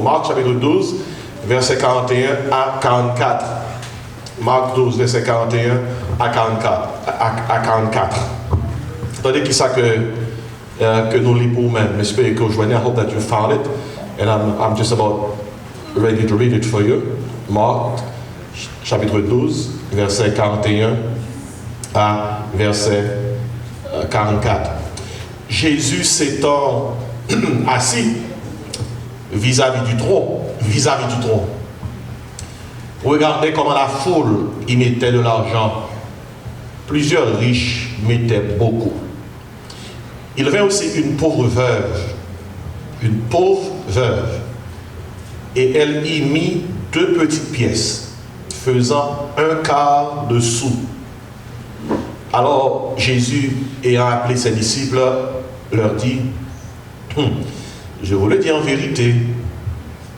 Marc chapitre 12, verset 41 à 44. Marc 12, verset 41 à 44. Attendez qui ça que nous lisons pour nous-mêmes. J'espère que vous I hope that you found it. And I'm just about ready to read it for you. Marc chapitre 12, verset 41 à verset 44. Jésus s'étant assis vis-à-vis du trône, regardez comment la foule y mettait de l'argent. Plusieurs riches mettaient beaucoup. Il vint aussi une pauvre veuve, et elle y mit 2 petites pièces, faisant 1/4 de sou. Alors Jésus, ayant appelé ses disciples, leur dit, je vous le dis en vérité,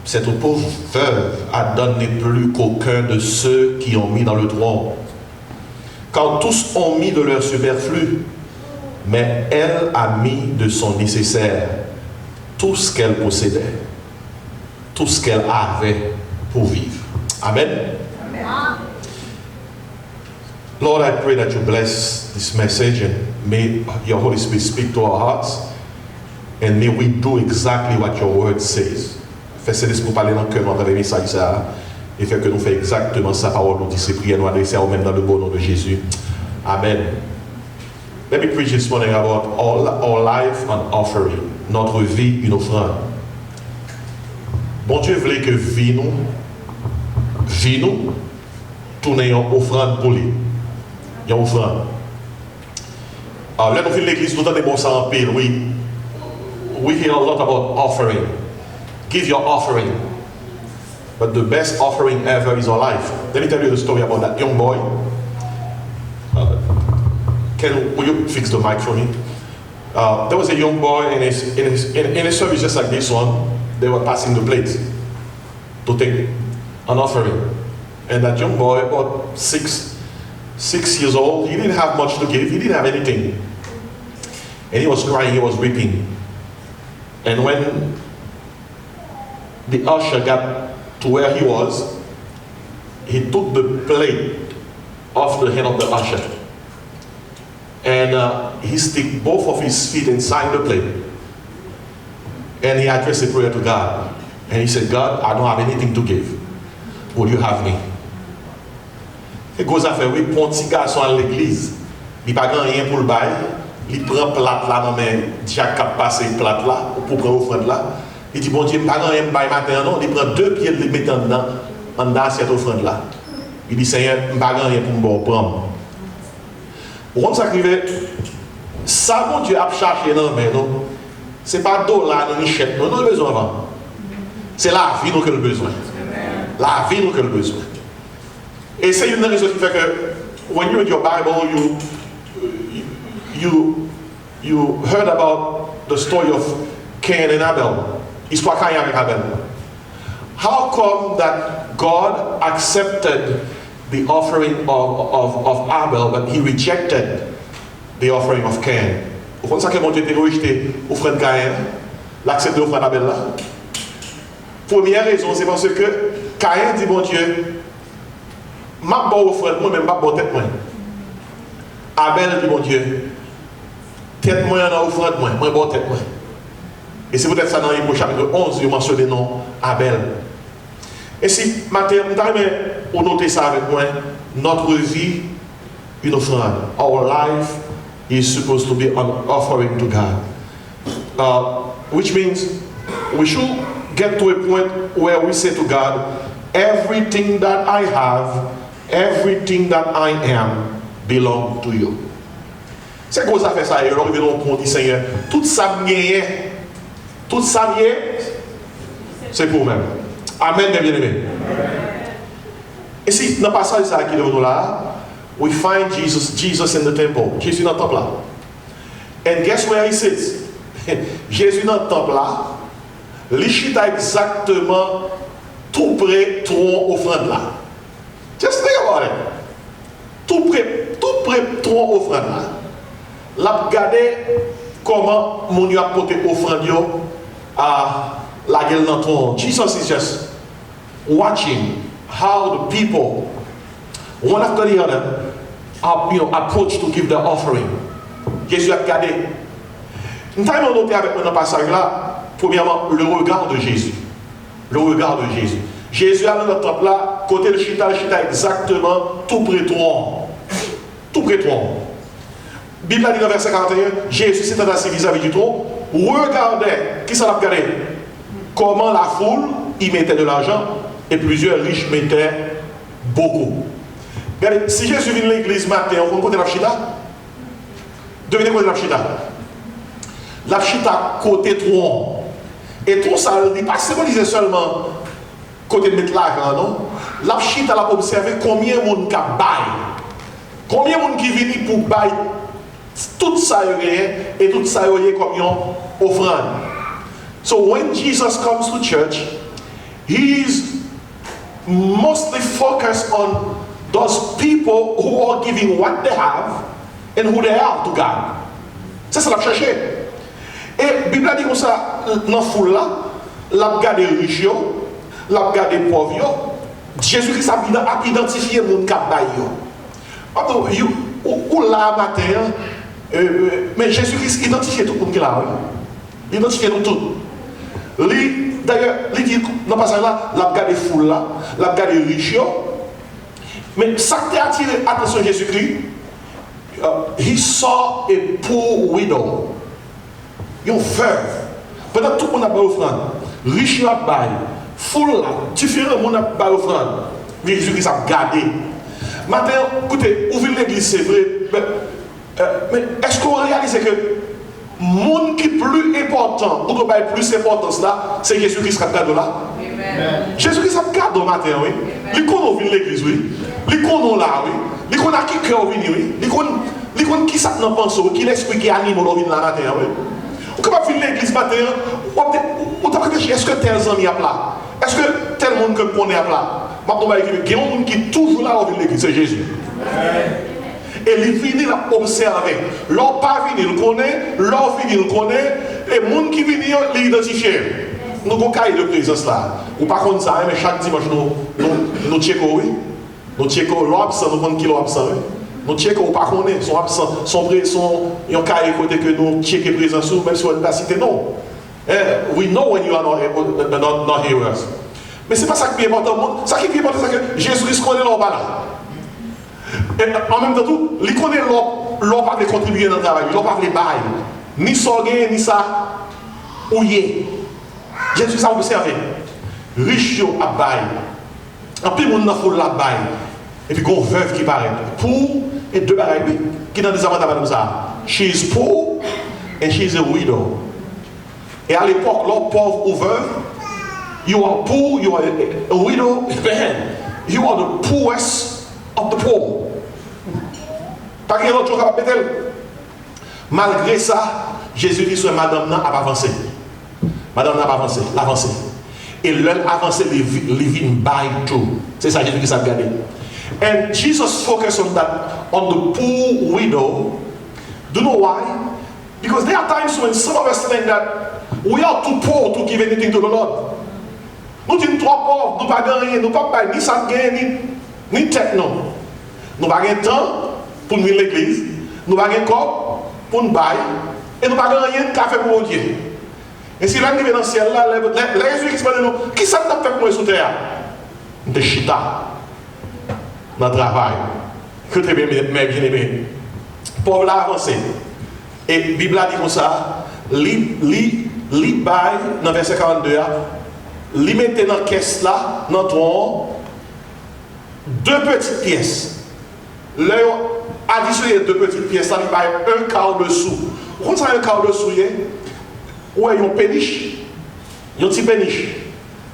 cette pauvre veuve a donné plus qu'aucun de ceux qui ont mis dans le trône. Car tous ont mis de leur superflu, mais elle a mis de son nécessaire, tout ce qu'elle possédait, tout ce qu'elle avait pour vivre. Amen. Amen. Lord, I pray that you bless this message and may your Holy Spirit speak to our hearts and may we do exactly what your word says. Fais-le pour parler dans le cœur dans le message ça et faire que nous fassions exactement sa parole nous dit ces prières nous adresser à nous-mêmes dans le beau nom de Jésus. Amen. Let me preach this morning about our life and offering. Notre vie, une offrande. Bon Dieu voulait que vie nous tourne en offrande pour lui. Une offrande. Là, nous faisons l'église, nous avons bon ça en pile, oui. We hear a lot about offering. Give your offering. But the best offering ever is our life. Let me tell you the story about that young boy. Will you fix the mic for me? There was a young boy in a service just like this one. They were passing the plate to take an offering. And that young boy, about six years old, he didn't have much to give. He didn't have anything. And he was crying, he was weeping. And when the usher got to where he was, he took the plate off the hand of the usher. And he stick both of his feet inside the plate. And he addressed a prayer to God. And he said, God, I don't have anything to give. Will you have me? Il goes à faire, oui, pour un petit garçon à l'église. Il n'a pas rien pour le bail. Il prend plate là, non mais Jacques a passé plate là, pour prendre offrande là. Il dit, bon Dieu, il n'a pas rien pour le bail matin, non. Il prend 2 pieds, il les met dans cette offrande là. Il dit, Seigneur, il n'a pas rien pour me prendre. Pour ça arrive, ça, mon Dieu, a cherché, non, mais non. Ce n'est pas dollar, ni chèque, non, non, le besoin avant. C'est la vie, nous, que le besoin. La vie, nous, que le besoin. Et c'est une raison qui fait que, when you read your Bible, you heard about the story of Cain and Abel. Histoire Cain avec Abel. How come that God accepted the offering of Abel, but he rejected the offering of Cain? Vous comprenez ça que mon Dieu a rejeté l'offrande de Cain, l'accepté l'offrande d'Abel là? Première raison, c'est parce que Cain dit, mon Dieu, ma bonne offrande, moi-même, ma bonne tête, moi. Abel dit, mon Dieu, tête moi en offrande, moi bonne tête, moi. Et c'est peut-être ça dans l'Hébreux chapitre 11, il mentionne le nom Abel. Et si, matin, vous notez ça avec moi, notre vie, une offrande. Our life is supposed to be an offering to God. Which means we should get to a point where we say to God, everything that I have, everything that I am, belong to you. C'est quoi ça fait ça? Et alors, on dit, Seigneur, tout ça m'y c'est pour moi. Amen, bien aimé. Et si, dans le passage qui est devant nous là, we find Jesus in the temple. Jésus dans le temple là. And guess where he sits? Jésus dans le temple là, il chita exactement tout près tronc offrande là. Just think about it. Tout près tronc offrande là. L'a regardé comment mon a porté offrande à la gueule dans ton. Jesus is just watching how the people, one after the other, approach to give their offering. Jésus a regardé. Nous avons noté avec moi dans le passage là, premièrement, le regard de Jésus. Le regard de Jésus. Jésus a dans le temple là, côté le chita exactement tout près de toi. Tout près de toi. Bible a dit dans verset 41, Jésus s'était assis vis-à-vis du trône, regardait, qui ça l'a regardé? Comment la foule y mettait de l'argent et plusieurs riches mettaient beaucoup. Regardez, si Jésus vient de l'église matin, on côté la chita. Devinez quoi de la chita? La chita côté trône. Et tout ça, il ne symbolise pas seulement côté de mettre l'argent, non? La chita a observé combien de monde qui baille. Combien de monde qui vient pour bailler tout ça et tout ça comme une offrande. So when Jesus comes to church, he's mostly focused on those people who are giving what they have and who they are to God. C'est ça qu'il a cherché. Et la Bible a dit comme ça, dans la foule là, l'a regardé les riches, l'a regardé les pauvres. Jésus-Christ a identifié les gens qui ont baillé. Ou là matin, mais Jésus-Christ identifié tout le monde qui est là. Il identifié tout. D'ailleurs, il dit dans le passage là, l'a regardé les foules là, l'a regardé les riches. Mais ça qui a attiré l'attention de Jésus-Christ, he saw a poor widow. Une veuve. Pendant tout le monde a pas offrande. Riche a bail. Foule là. Différents monde a pas offrande. Jésus-Christ a gardé. Maintenant, écoutez, ouvrir l'église, c'est vrai. Mais est-ce qu'on réalise que le monde qui est plus important, ou qui a plus d'importance là, c'est Jésus-Christ qui a gardé là? Jésus-Christ a gardé matin, oui. Il connaît ouvrir l'église, oui. Il connaît là, oui. Il connaît qui cœur vient, oui. Il connaît qui ça n'a pensé, qui l'esprit qui anime là matin, oui. Ou quand on vient l'église matin, on t'a réfléchi, est-ce que tel ami a là? Est-ce que tel monde que on est à là? Il y a un monde qui est toujours là au l'église, c'est Jésus. Et il vient là observer. L'on pas venu, il connaît, l'on venu, il connaît, et le monde qui vient, il identifie. Nous avons un cas de présence là. Ou par contre, ça, mais chaque dimanche, nous checkons, oui. Nous checkons l'absent, nous prenons qui l'absent, oui. Nous checkons ou pas connaître, sont absents, ils ont qu'à écouter que nous checkons présence, même si on ne pas cité non. We know when you are not hearers. Mais ce n'est pas ça qui est important. Ce qui est important, c'est que Jésus-Christ connaît l'homme là. Et en même temps, il connaît l'homme pas de contribuer dans le travail, l'homme pas de bail, ni sorguer, ni ça, ou yé. Jésus a observé. Riche à bail. En plus, on a fait la bail. Et puis, il y a une veuve qui paraît. Pour et deux bagailles, oui, qui dans des avantages comme ça. She is poor and she is a widow. Et à l'époque, l'homme pauvre ou veuve, you are poor, you are a widow, man. You are the poorest of the poor. Pas qu'il y a autre chose à mettre. Malgré ça, Jésus dit que madame n'a pas avancé. Madame n'a pas avancé, avancé. Et l'homme avancé, les vignes by tout. C'est ça Jésus qui s'est regardé. And Jesus focused on that, on the poor widow. Do you know why? Because there are times when some of us think that we are too poor to give anything to the Lord. Nous sommes trop pauvres, nous ne pouvons pas gagner, nous ne pouvons pas ni ça gagner, ni tête non. Nous n'avons pas de temps pour nous l'église, nous n'avons pas de corps pour nous bailler, et nous n'avons pas rien de café pour Dieu. Et si l'année dans le ciel, là, les Jésus qui nous, qui ça t'a fait pour moi sous terre? De chita. Dans le travail. Écoutez bien, mes bien-aimés. Pauvre l'a avancé. Et la Bible a dit comme ça, li bail, dans verset 42, li mette dans la caisse là, dans le tronc, deux petites pièces. Leur additionner deux petites pièces, là, il bail un quart de sou. Vous savez un quart de sou, ouais, ils ont péniche. Ils ont petit péniche.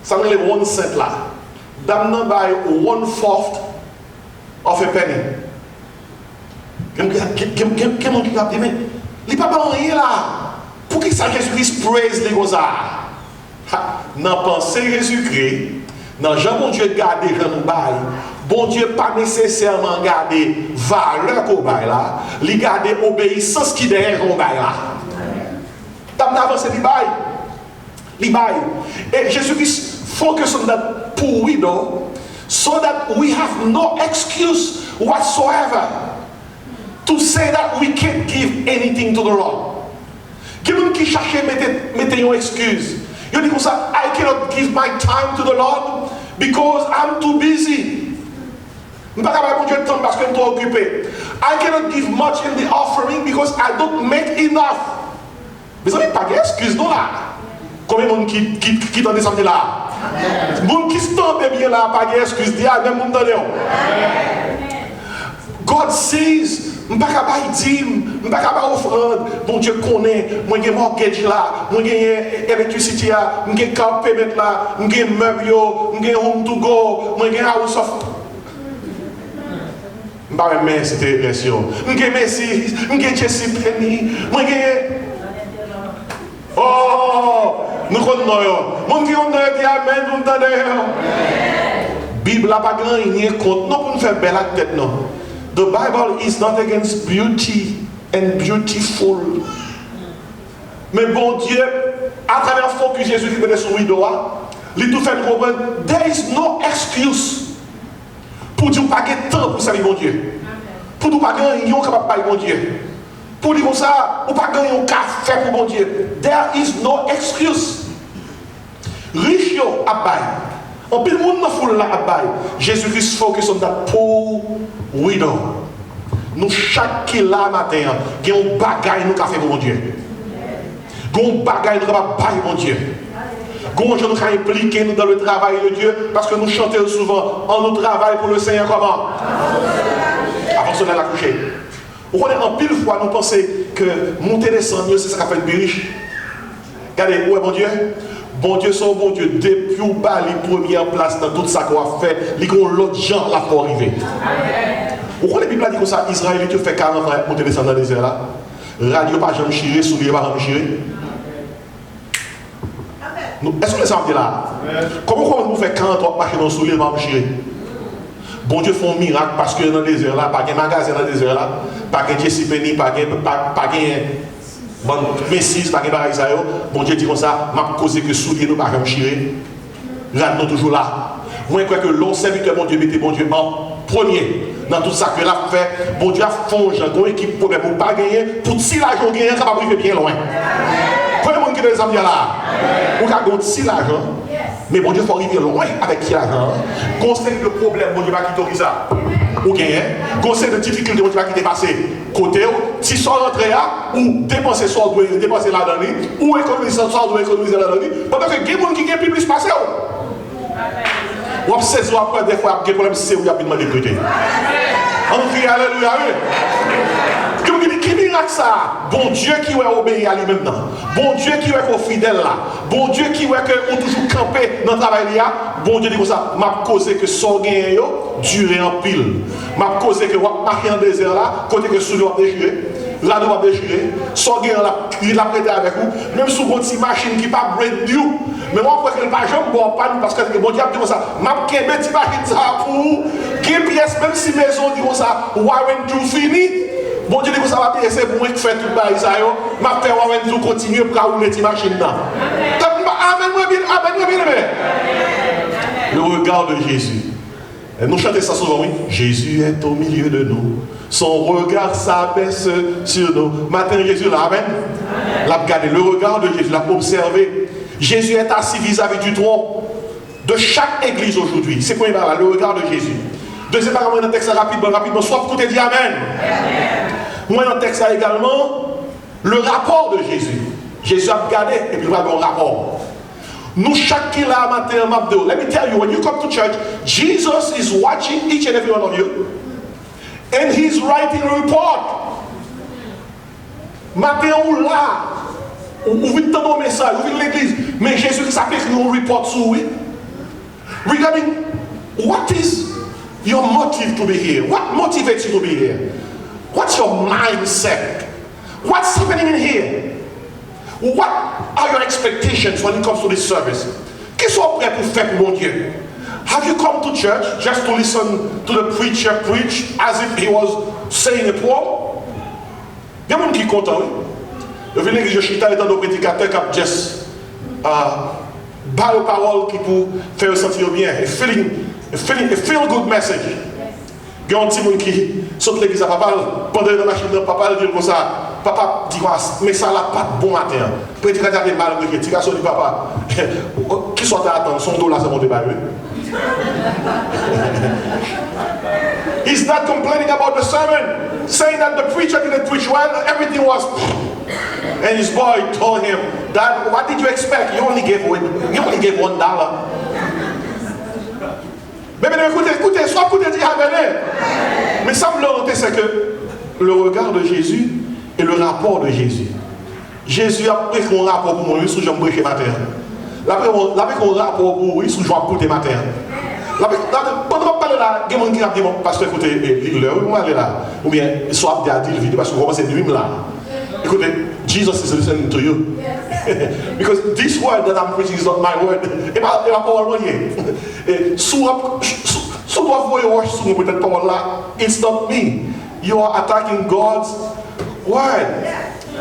Ça me lève 1 cent là. Dame nan bail 1/4 of a penny. Comment tu as dit, mais il n'y a pas rien là. Pour qui ça Jésus-Christ praise les gosses? Dans pensée Jésus-Christ, dans Jean bon Dieu garder Jean nous bail. Bon Dieu pas nécessairement garder valeur qu'on bail là, il garder obéissance qui derrière qu'on bail là. T'as avancé du bail. And Jesus focus on that poor widow so that we have no excuse whatsoever to say that we can't give anything to the Lord. Quelqu'un qui cherche mettre une excuse. You dis comme ça, I cannot give my time to the Lord because I'm too busy. Je ne peux pas avoir mon Dieu de temps parce que je suis trop occupé. I cannot give much in the offering because I don't make enough. Mes amis, pas d'excuse non là. Combien de monde qui t'en descend là? Monde qui se tombe bien là, pas d'excuse. Dis à même monde dans God says, je ne peux pas dire, je ne peux pas offrande. Bon Dieu connaît, moi j'ai mortgage là, moi j'ai électricité là, moi j'ai car payment là, moi j'ai meuble, moi j'ai home to go, moi j'ai house of. Je ne peux pas dire c'était l'élection. Moi j'ai Messi, moi j'ai Jesse Penny, moi j'ai. Oh, nous connaissons. Mon qui on dit amen, nous entendons. Bible n'a pas rien contre, non pour nous faire belle la tête non. The Bible is not against beauty and beautiful. Mais bon Dieu, à travers le focus Jésus qui venait sur le rideau, il tout fait comprendre, there is no excuse pour dire pas de temps pour servir mon Dieu. Pour dire pas gagner un capable de bon Dieu. Pour dire comme ça, ou pas gagner un café pour mon Dieu. There is no excuse. Riche yo abay. En pile monde dans foule là abay. Jésus-Christ focus on that poor widow. Nous chaque qui là matin, qui ont bagaille nous café pour mon Dieu. Gon bagaille nous capable bailler mon Dieu. Gon je nous impliquer nous dans le travail de Dieu parce que nous chantons souvent en nous travail pour le Seigneur comment? Avant cela la coucher. On connaît en pile fois nous pensons que monter descendre c'est ça qui fait une riche. Regardez où est mon Dieu? Bon Dieu, son bon Dieu, depuis ou pas les premières places dans tout ça qu'on a fait, les gros l'autre gens là pour arriver. Pourquoi la Bible dit comme ça, Israël tu fait 40 ans monter descendre dans le désert là? Radio pas jamais chiré, soulier pas jamais chiré. Est-ce que les gens là? Comment vous faites 40 ans marcher dans le soulier pas chiré? Bon Dieu fait un miracle parce que dans le désert là, pas de magasin dans le désert là, pas de Jesse Penny, pas de bon, Messi, pas de pareil ça. Bon Dieu dit comme ça, m'a causé que soulier nous pas jamais chiré. Là nous toujours là. Moi je crois que l'on serviteur bon Dieu mettez bon Dieu en premier dans tout ça que l'a fait. Bon Dieu a fongé une équipe pour ne pas gagner, pour si l'argent gagner, ça va arriver bien loin. Prenez le monde qui est dans les là. On a gagné si l'argent. Mais bon Dieu, il faut arriver loin avec qui l'argent. Conseil de problème, bon Dieu va quitter ça. Ou gagner. Conseil de difficulté, bon Dieu va quitter passer. Côté, si soit rentré là, ou dépenser soit doit dépenser là-dedans, ou économiser soit doit économiser là-dedans. Pendant que il y a des gens qui gagnent plus passer. Ou obsède ou après, des fois, il y a des problèmes, c'est où il y a plus de prêter. On crie alléluia. Qui miracle ça? Bon Dieu qui va obéir à lui maintenant. Bon Dieu qui va être fidèle là. Bon Dieu qui va être toujours campé dans le travail là. Bon Dieu dit comme ça, m'a causé que son gain durer en pile. M'a causé que on marcher en désert là, côté que sous doit déchirer. Là nous va déchirer. Son gain là, il a prêté avec vous. Même sous une petite machine qui pas brand new. Mais moi je crois que le pas jamais bon panne parce que bon Dieu dit comme ça, m'a qu'une petite machine ça pour quelle pièce même si maison dit comme ça, warranty fini. Bon Dieu dit que ça va payer, c'est pour moi qui fait tout le ça. Je vais faire un jour continuer pour rouler cette machine là. Amen, moi bien, le regard de Jésus. Et nous chantons ça souvent, oui. Jésus est au milieu de nous. Son regard s'abaisse sur nous. Matin, Jésus là, amen. L'a regardé, le regard de Jésus, l'a observé. Jésus est assis vis-à-vis du trône de chaque église aujourd'hui. C'est quoi là, le regard de Jésus. Deuxième paragraphe dans le texte rapidement, soit tout est dit amen. Moi dans le texte également, le rapport de Jésus. Jésus a regardé et puis il va avoir un rapport. Nous chaque qui là matin, let me tell you, when you come to church, Jesus is watching each and every one of you. And he's writing a report. Matin ou là, ou vite dans nos messages, ou vite l'église, mais Jésus qui s'appelle un report sur lui. Regarding what is your motive to be here? What motivates you to be here? What's your mindset? What's happening in here? What are your expectations when it comes to this service? Qu'est-ce que vous êtes prêts pour faire pour mon Dieu? Have you come to church just to listen to the preacher preach as if he was saying a poem? Il y a des gens qui sont contents. Je viens l'église, je suis étant de prédicateur qui a just Parle aux paroles qui pour faire sentir bien. A feel good message. Il y a un petit monde qui saute l'église à papa, pendant la machine, papa dit comme ça. Papa dit quoi, mais ça n'a pas de bon matin. Prédicateur a des mal, tu as dit papa, qui soit à attendre, son dos là, c'est mon débat. He's not complaining about the sermon, saying that the preacher didn't preach well, everything was. And his boy told him, Dad, what did you expect? You only gave $1. Mais écoutez, soit écoutez, dis amen. Mais ça me l'a noté, c'est que le regard de Jésus et le rapport de Jésus. Jésus a pris un rapport pour moi, il je me prêcher matin. La pris un rapport pour moi, je vais écouter matin. Pendant que je parle là, il y a des gens qui disent, pasteur, écoutez, l'heure, aller là. Ou bien, soit à dire le vidéo, parce que vous commencez à dire là. Écoutez, Jesus is listening to you. Because this word that I'm preaching is not my word. Et ma parole est peut-être parole là, it's not me. You are attacking God's word.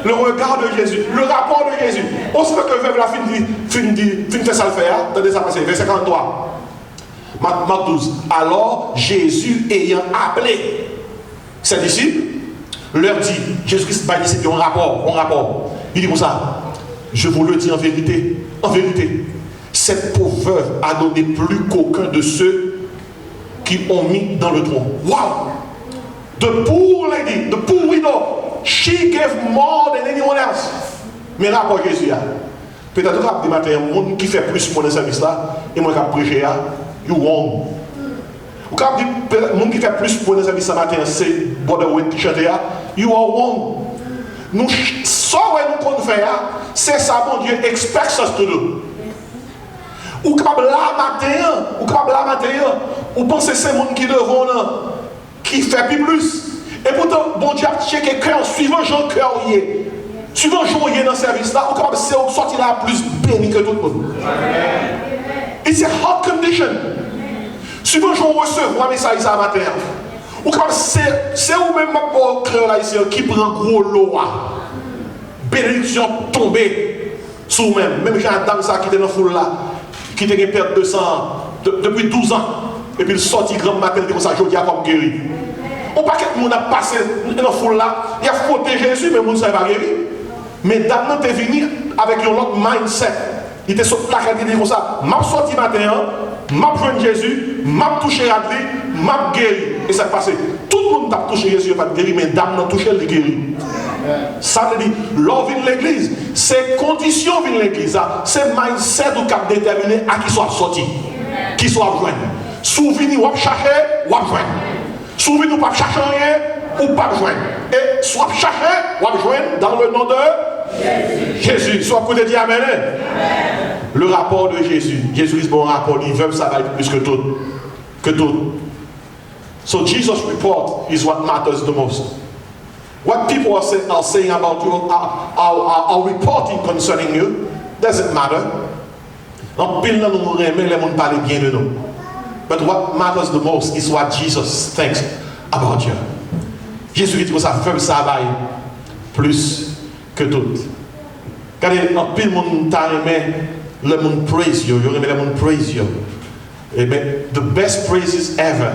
Le regard de Jésus, le rapport de Jésus. On sait que le verbe la fin fait ça le faire. Attendez ça passer, verset 53. Marc 12. Alors Jésus ayant appelé ses disciples, leur dit, Jésus-Christ va dire c'est un rapport. Il dit comme ça, je vous le dis en vérité, cette pauvre veuve a donné plus qu'aucun de ceux qui ont mis dans le tronc. Wow! The poor lady, the poor widow, she gave more than anyone else. Mais rapport Jésus, peut-être que des matins, un monde qui fait plus pour le service là, et moi qui ai prêché, you wrong. Ou quand le monde qui fait plus pour le service ce matin, c'est Brother Wayne qui chante, you are wrong. Nous, ça nous compte faire, c'est ça, mon Dieu, expect us to do. Ou quand la matin, ou pensez que c'est le monde qui devant, qui fait plus. Et pourtant, bon Dieu a checké cœur, suivant Jean cœur, suivant Jean dans le service là, ou quand c'est sorti là plus béni que tout le monde. It's a hot condition. Suivant Jean recevoir un message ça matin. Ou quand c'est vous-même qui prend gros lot. Bénédiction tombée sur vous-même. Même j'ai un dame ça qui était dans la foule là, qui était perte de sang depuis 12 ans. Et puis il sortit grand matin comme ça, je dis comme guéri. On pas que monde a passé dans la foule là, il a frotté Jésus, mais monde ne pas guéri. Mais dame est venu avec un autre mindset. Il était sorti là, il dit comme ça, m'a sorti matin, m'a joint Jésus, m'a touché à lui, m'a guéri. Et ça passé. Tout le monde a touché Jésus, pas guéri, mais dame n'a touché le guéri. Ça veut dire, l'or vient de l'église, c'est condition vient de l'église, c'est mindset ou cap déterminé à qui soit sorti, qui soit joint. Souvenir ou chercher ou joindre. Souvenir ou pas chercher rien ou pas joindre. Et soit chercher ou joindre dans le nom de Jésus. Soit côté dit amen. Le rapport de Jésus. Jésus est bon rapport, il veut ça va être plus que tout. So Jesus' report is what matters the most. What people are saying about you, are reporting concerning you, doesn't matter. En pile nous remet les gens parler bien de nous. But what matters the most is what Jesus thinks about you. Jésus dit que ça fait ça plus que tout. Regardez, en pile monde t'a remet le monde praise you, remet le monde praise you. Et bien, the best praises ever,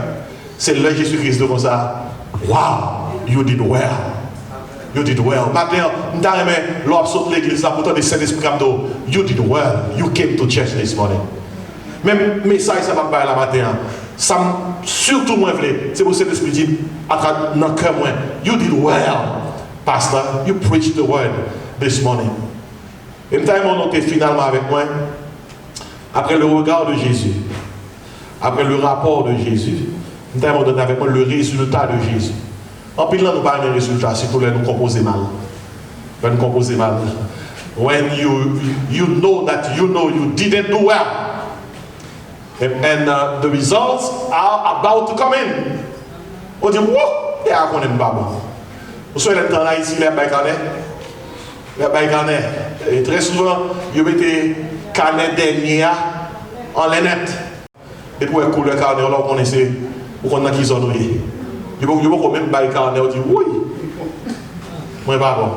c'est le Jésus-Christ de comme ça. Wow, you did well. You did well. Maintenant, nous avons l'absolu de l'église là, pourtant des Saint-Esprit comme d'eau. You did well. You came to church this morning. Même message, ça m'a pas la matin. Ça surtout moi voulais. C'est pour cet esprit dit à travers notre cœur moi. You did well, pastor. You preached the word this morning. Et nous avons noté finalement avec moi, après le regard de Jésus, après le rapport de Jésus, nous avons donné avec moi le résultat de Jésus. En pile là, nous parlons de résultat, si vous voulez nous composer mal. Nous composer mal. When you know that you didn't do well. And the results are about to come in. On dit, wouh, il y a un baba. Vous savez, le temps là, ici, les baïganais. Et très souvent, ils mettent canet dernier en lainette. Et pour les couleurs carnet, on connaît, vous connaissez qui sont noués. Ils vont même baïganais, on dit, oui. Moi, pas bon.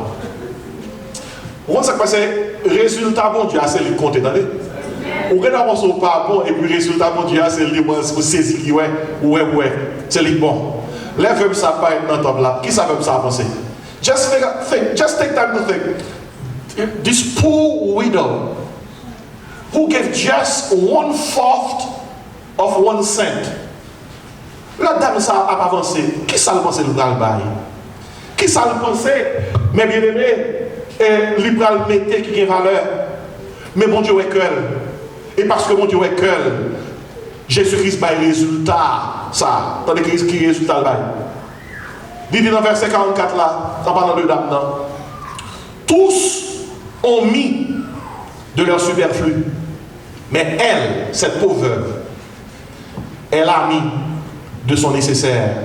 Vous comprenez ce qui passe? résultat bon Dieu, c'est le compte, attendez. Ou quand on pas bon, et puis résultat bon Dieu, c'est le bon, c'est saisi qui ouais, c'est le bon. Les verbes ça pas être dans le top là. Qui ça veut ça penser? Just take time to think. This poor widow who gave just 1/4 of 1 cent. La dame ça a avancé. Qui ça le pensait le bail? Qui ça le pensait? Mais bien aimé, libéral mettait qui a valeur. Mais bon Dieu est que et parce que mon Dieu est que Jésus-Christ a le résultat. Ça, tandis que qui résultat le bail. Il dit dans verset 44 là, en parlant de dame, tous ont mis de leur superflu. Mais elle, cette pauvre veuve, elle a mis de son nécessaire.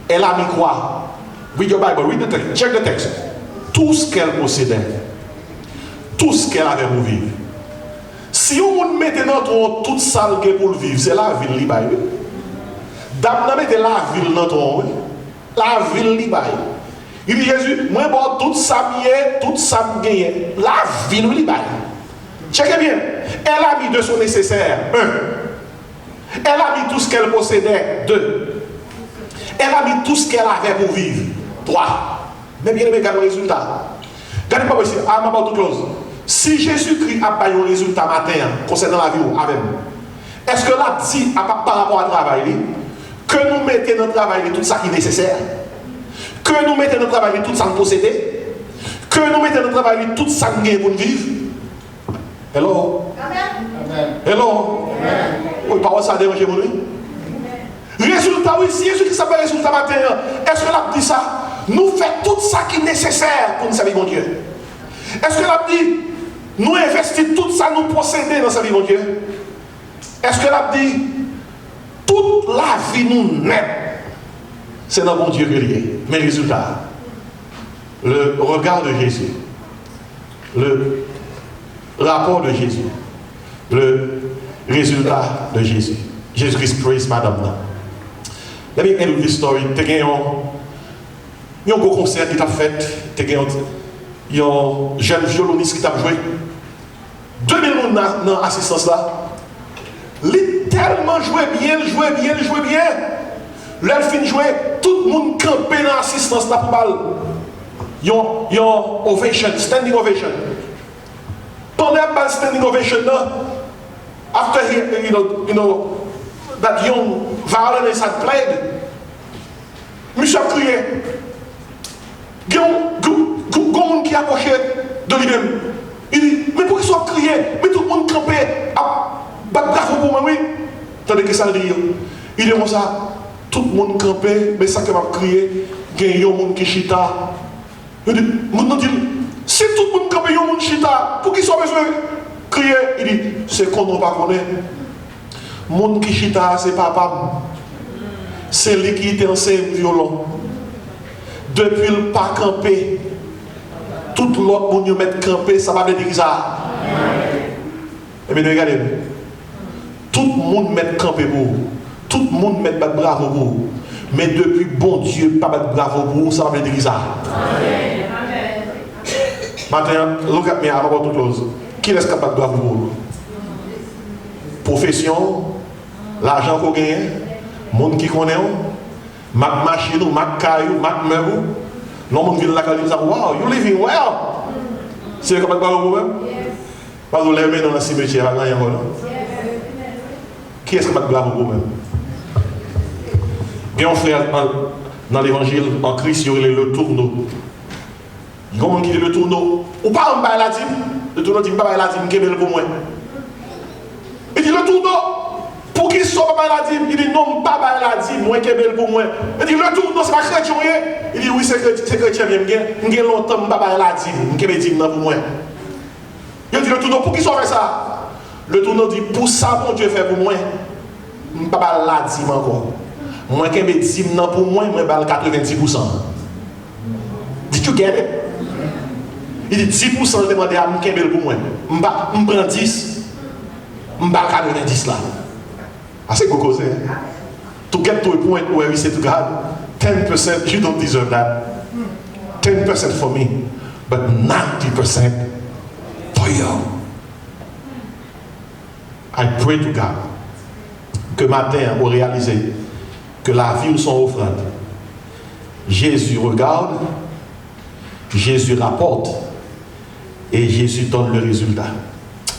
Elle a mis quoi? Read your Bible, read the text, check the text. Tout ce qu'elle possédait, tout ce qu'elle avait pour vivre. Si on mettait dans ton toute salle pour le vivre, c'est la ville libre. Dame n'a mettait la ville dans ton, la ville libre. Il dit Jésus, moi bon tout ça bien, tout ça bien, la ville libre. Checkez bien. Elle a mis de son nécessaire. 1. Elle a mis tout ce qu'elle possédait. 2. Elle a mis tout ce qu'elle avait pour vivre. 3. Mais bien aimé, regardez le résultat. Regardez pas ici. I'm about to close. Si Jésus-Christ a pas un résultat matin concernant la vie avec nous, est-ce que là dit par rapport au travail que nous mettons dans le travail tout ça qui est nécessaire, que nous mettons dans le travail tout ça qui posséder, que nous mettons dans le travail tout ça qui est pour vivre? Hello? Amen. Hello? Amen. Oui, pas ça dérange pour lui. Résultat, oui, si Jésus qui s'appelle résultat matin, est-ce que l'a dit ça? Nous faisons tout ça qui est nécessaire pour nous servir mon Dieu. Est-ce que l'a dit? Nous investissons tout ça, nous posséder dans sa vie, mon Dieu. Est-ce que l'a dit? Toute la vie nous net, c'est dans mon Dieu que lié. Mais résultat, le regard de Jésus, le rapport de Jésus, le résultat de Jésus. Jésus-Christ praise madame. Let me end with this story. Tu as un beau concert qui t'a fait. Tu as un jeune violoniste qui t'a joué. 2000 personnes dans l'assistance là. Il a tellement joué bien. Là, il finit de jouer. Tout le monde campé dans l'assistance là pour balle. Yon ovation, standing ovation. Pendant la standing ovation, after he, you know, that young violinist had played, monsieur a crié. Il y a un monde qui a approché de lui-même. Il dit, mais pourquoi ils sont criés? Mais tout le monde campé à battre bravo pour moi, oui. Tandis que ça dit, il dit comme ça, tout le monde campé, mais ça qui m'a crié, il y a un monde qui chita. Il dit, si tout le monde campé, il y a un monde qui chita, pour qu'ils soient besoin de crier? Il dit, c'est qu'on ne pas connaître. Monde qui chita, c'est papa. C'est lui qui était enseigné violon. Depuis le pas campé, tout l'autre monde qui met campé, ça va dire ça. Eh bien, regardez, tout le monde met campé pour vous. Tout le monde met bravo pour vous. Mais depuis bon Dieu, pas mettre bravo pour vous, ça va dire ça. Maintenant, look at me, I'm about to close. Qui est capable de bravo pour vous? Profession, l'argent qu'on gagne, monde qui connaît, Mac machine, Mac caillou, Mac meuble. Non, mon vient là quand il dit wow, you living well. C'est capable de parler vous-même? Pas vous l'aimer dans le cimetière, là, il y a qui est-ce capable de parler vous-même? Bien, on fait dans l'évangile, en Christ, il y aurait le tourneau. Il y a un qui dit le tourneau. Ou pas en bas la dîme. Le tourneau dit pas la dîme, qui est pour moi. Il dit le tourneau. Pour qu'il soit pas la dîme, il dit non, pas la dîme, moi qui est belle pour moi. Il dit le tourneau, c'est pas chrétien. Il dit oui, c'est chrétien, je suis longtemps, pas la dîme, qui est dîme pour moi. Il dit le tourneau, pour qu'il soit fait ça. Le tourneau dit pour ça, mon Dieu fait pour moi, je pas la dîme encore. Moi qui est dîme pour moi, je vais 90%. Did you get it? Il dit 10% demandé à moi qui est belle pour moi. Je prends 10, je vais 90 là. Assez beaucoup cause. To get to a point where we say to God, 10% you don't deserve that. 10% for me, but 90% for joyeux. I pray to God que matin, on réalise que la vie ou son offrande, Jésus regarde, Jésus rapporte et Jésus donne le résultat.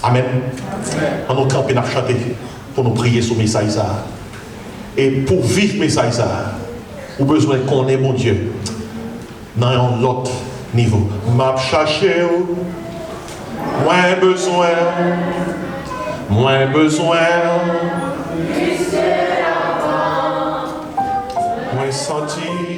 Amen. On nous campe et chanter pour nous prier sur le message. Et pour vivre le message, on a besoin qu'on ait mon Dieu dans un autre niveau. M'a cherché, moins besoin, moins senti.